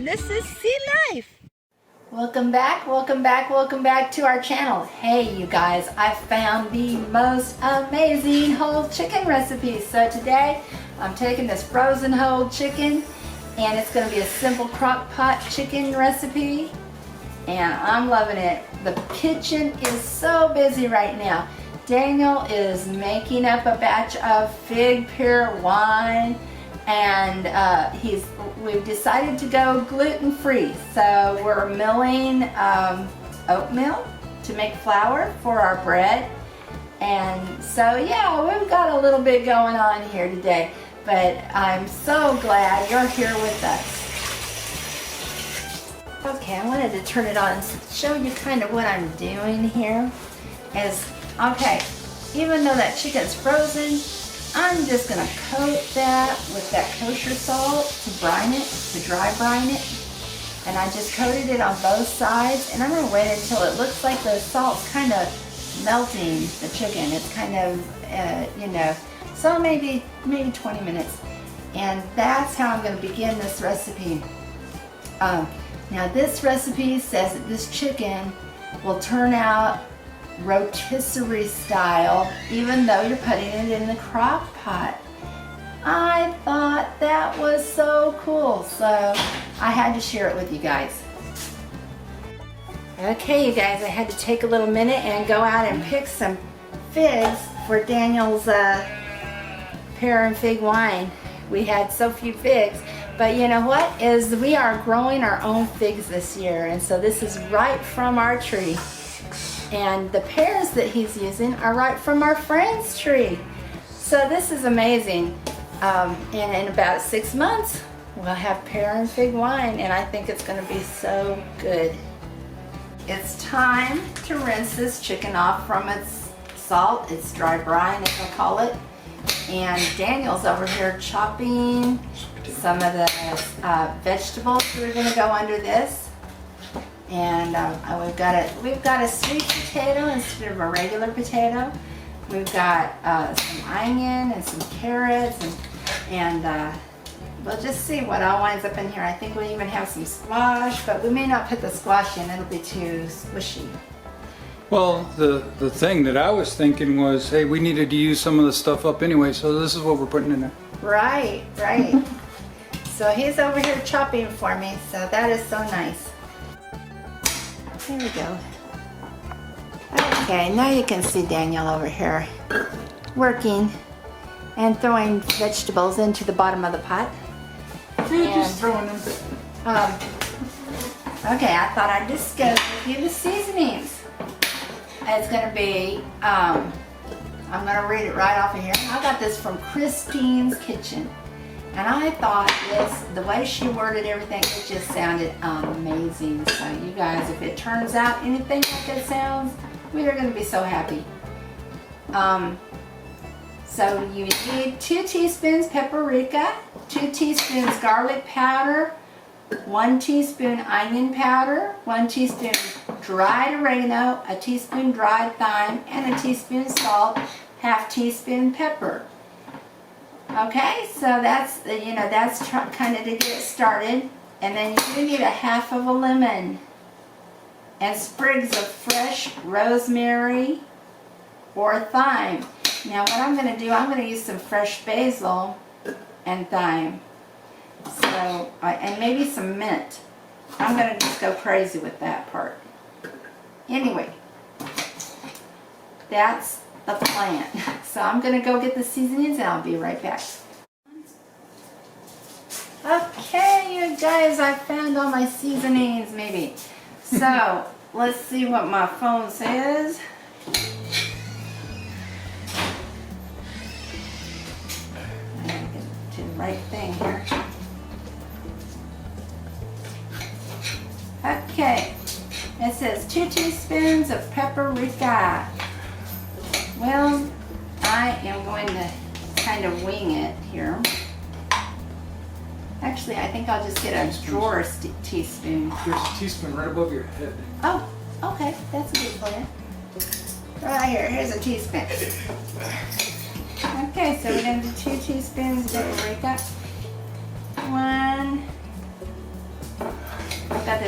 and this is Sea Life. Welcome back to our channel. Hey you guys, I found the most amazing whole chicken recipe. So today I'm taking this frozen whole chicken and it's going to be a simple crock pot chicken recipe and I'm loving it. The kitchen is so busy right now. Daniel is making up a batch of fig pear wine and we've decided to go gluten-free. So we're milling oatmeal to make flour for our bread. And so yeah, we've got a little bit going on here today, but I'm so glad you're here with us. Okay, I wanted to turn it on and show you kind of what I'm doing here. Okay, even though that chicken's frozen, I'm just going to coat that with that kosher salt to brine it, to dry brine it. And I just coated it on both sides. And I'm going to wait until it looks like the salt's kind of melting the chicken. It's kind of, so maybe 20 minutes. And that's how I'm going to begin this recipe. Now this recipe says that this chicken will turn out rotisserie style, even though you're putting it in the crock pot. I thought that was so cool, so I had to share it with you guys. Okay, you guys, I had to take a little minute and go out and pick some figs for Daniel's pear and fig wine. We had so few figs, but you know what? We are growing our own figs this year, and so this is right from our tree. And the pears that he's using are right from our friend's tree. So this is amazing. And in about 6 months, we'll have pear and fig wine, and I think it's going to be so good. It's time to rinse this chicken off from its salt, its dry brine, as I call it. And Daniel's over here chopping some of the vegetables that are going to go under this. And we've got a sweet potato instead of a regular potato. We've got some onion and some carrots, and we'll just see what all winds up in here. I think we even have some squash, but we may not put the squash in. It'll be too squishy. Well, the thing that I was thinking was, hey, we needed to use some of the stuff up anyway, so this is what we're putting in there. Right. So he's over here chopping for me, so that is so nice. There we go. Okay, now you can see Daniel over here working and throwing vegetables into the bottom of the pot. Just throwing them. Okay, I thought I'd just go give you the seasonings. It's going to be, I'm going to read it right off of here. I got this from Christine's Kitchen. And I thought the way she worded everything, it just sounded amazing. So you guys, if it turns out anything like it sounds, we are going to be so happy. So you need 2 teaspoons paprika, 2 teaspoons garlic powder, 1 teaspoon onion powder, 1 teaspoon dried oregano, a teaspoon dried thyme, and a teaspoon salt, ½ teaspoon pepper. Okay, so that's kind of to get it started. And then you're going to need a ½ of a lemon and sprigs of fresh rosemary or thyme. Now what I'm going to do, I'm going to use some fresh basil and thyme. So, and maybe some mint. I'm going to just go crazy with that part. Anyway, that's the plan. So I'm going to go get the seasonings and I'll be right back. Okay, you guys, I found all my seasonings, maybe. So, let's see what my phone says. I gotta get to the right thing here. Okay, it says 2 teaspoons of paprika. Well, I am going to kind of wing it here. Actually, I think I'll just get a drawer teaspoon. There's a teaspoon right above your head. Oh, okay, that's a good plan. Right here, here's a teaspoon. Okay, so we're going to do 2 teaspoons of paprika. 1,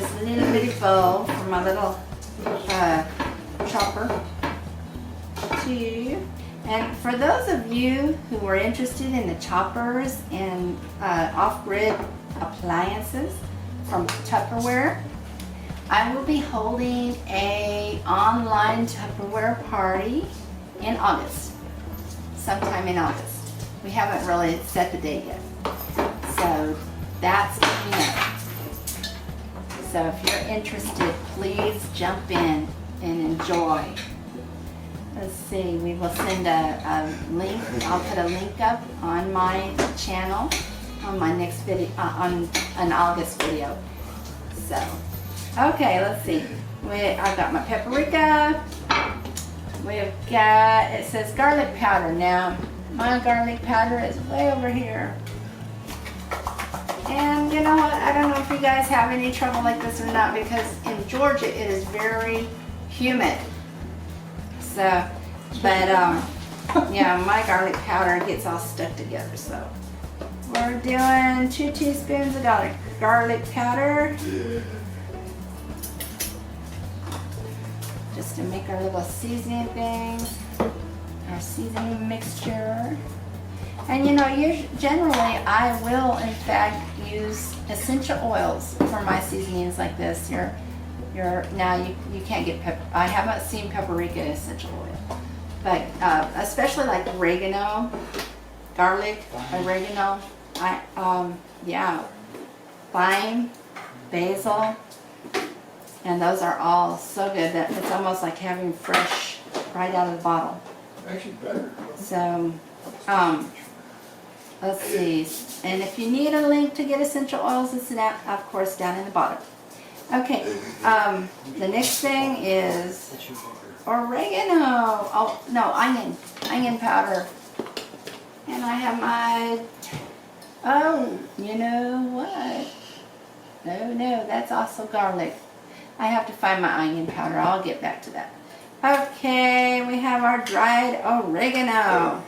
this little bitty bowl for my little chopper too. And for those of you who are interested in the choppers and off-grid appliances from Tupperware, I will be holding a online Tupperware party in August, sometime in August. We haven't really set the date yet, so that's coming up. So if you're interested, please jump in and enjoy. Let's see, we will send a link. I'll put a link up on my channel on my next video, on an August video. So, okay, let's see. I've got my paprika. We've got, it says garlic powder. Now, my garlic powder is way over here. And you know what? I don't know if you guys have any trouble like this or not, because in Georgia it is very humid. So, but yeah, my garlic powder gets all stuck together. So, we're doing 2 teaspoons of garlic powder. Just to make our little seasoning things, our seasoning mixture. And you know, generally I will in fact use essential oils for my seasonings like this. Now you can't get I haven't seen paprika essential oil, but especially like oregano, garlic, oregano. Yeah, thyme, basil, and those are all so good that it's almost like having fresh right out of the bottle. Actually better. So, let's see. And if you need a link to get essential oils, it's of course down in the bottom. Okay. The next thing is oregano. Oh no, onion powder. And I have my. Oh, you know what? No, that's also garlic. I have to find my onion powder. I'll get back to that. Okay, we have our dried oregano.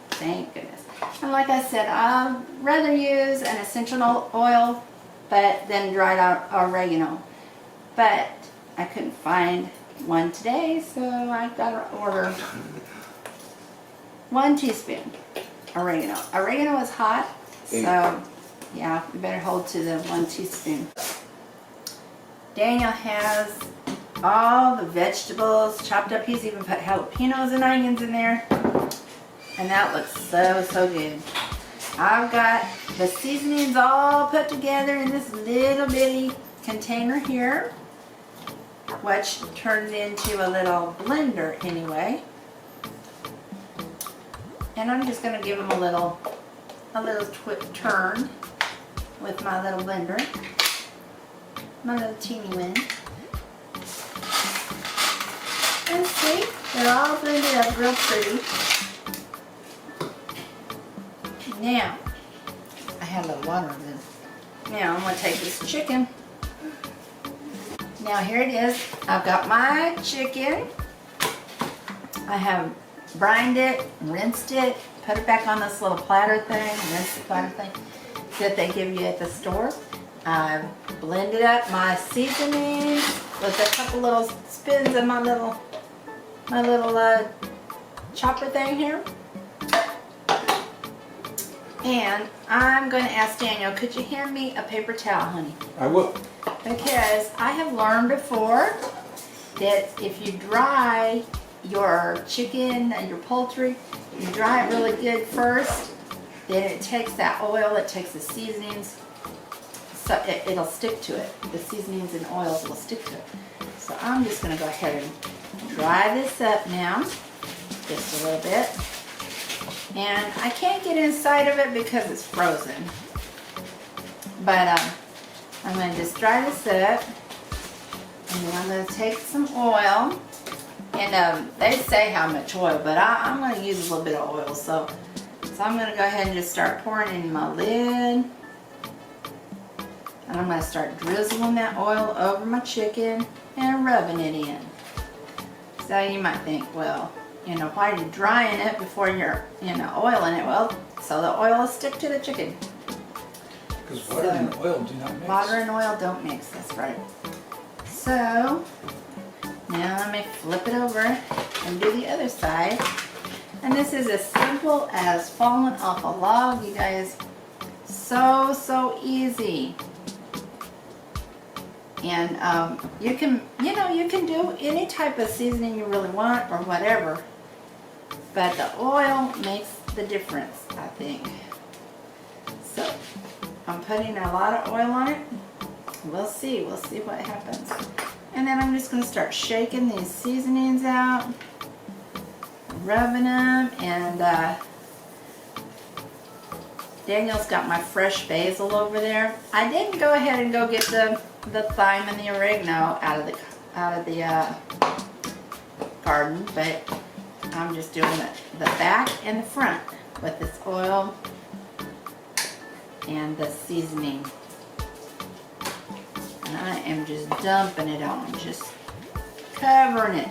Thank goodness. And like I said, I'd rather use an essential oil than dried oregano. But I couldn't find one today, so I got to order 1 teaspoon oregano. Oregano is hot, so yeah, you better hold to the 1 teaspoon. Daniel has all the vegetables chopped up. He's even put jalapenos and onions in there. And that looks so good. I've got the seasonings all put together in this little bitty container here, which turns into a little blender anyway. And I'm just going to give them a little turn with my little blender. My little teeny one. And see, they're all blended up real pretty. Now, I had a little water in this. Now I'm going to take this chicken. Now here it is. I've got my chicken. I have brined it, rinsed it, put it back on this little platter thing, rinse the platter thing that they give you at the store. I've blended up my seasoning with a couple little spoons of my little chopper thing here. And I'm going to ask Daniel, could you hand me a paper towel, honey? I will. Because I have learned before that if you dry your chicken and your poultry, you dry it really good first, then it takes that oil, it takes the seasonings, so it'll stick to it. The seasonings and oils will stick to it. So I'm just going to go ahead and dry this up now, just a little bit. And I can't get inside of it because it's frozen. But I'm going to just dry this up. And then I'm going to take some oil. And they say how much oil, but I'm going to use a little bit of oil. So I'm going to go ahead and just start pouring it in my lid. And I'm going to start drizzling that oil over my chicken and rubbing it in. So you might think, well, you know, why are you drying it before you're, oiling it? Well, so the oil will stick to the chicken. Because water and oil do not mix. Water and oil don't mix, that's right. So, now let me flip it over and do the other side. And this is as simple as falling off a log, you guys. So easy. And you can do any type of seasoning you really want or whatever. But the oil makes the difference, I think. So, I'm putting a lot of oil on it. We'll see what happens. And then I'm just gonna start shaking these seasonings out, rubbing them, and Daniel's got my fresh basil over there. I didn't go ahead and go get the thyme and the oregano out of the garden, but I'm just doing the back and the front with this oil and the seasoning. And I am just dumping it on, just covering it.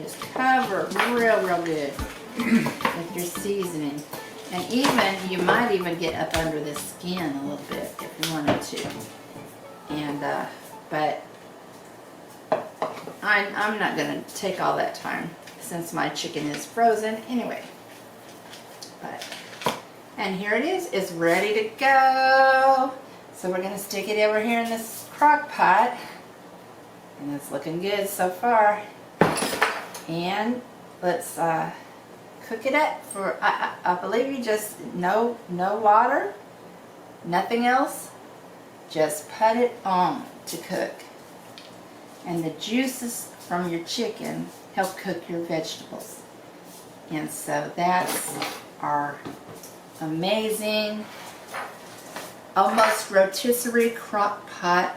Just cover real good with your seasoning. And even, you might even get up under the skin a little bit if you wanted to. And, but I'm not gonna take all that time since my chicken is frozen anyway. But, and here it is, it's ready to go. So we're gonna stick it over here in this crock pot. And it's looking good so far. And let's cook it up for, I believe you just, no water, nothing else. Just put it on to cook. And the juices from your chicken help cook your vegetables. And so that's our amazing, almost rotisserie crock pot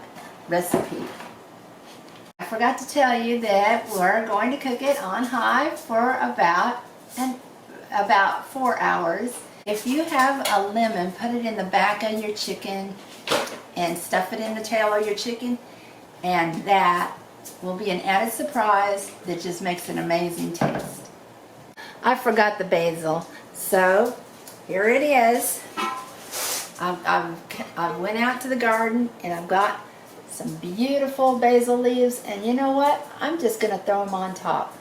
recipe. I forgot to tell you that we're going to cook it on high for about 4 hours. If you have a lemon, put it in the back of your chicken and stuff it in the tail of your chicken, and that will be an added surprise that just makes an amazing taste. I forgot the basil, so here it is. I went out to the garden and I've got some beautiful basil leaves, and you know what? I'm just gonna throw them on top,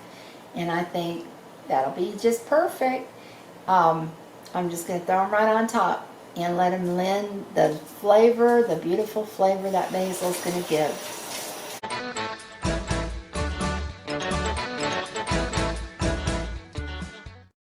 and I think that'll be just perfect. I'm just gonna throw them right on top and let them lend the flavor, the beautiful flavor that basil's gonna give.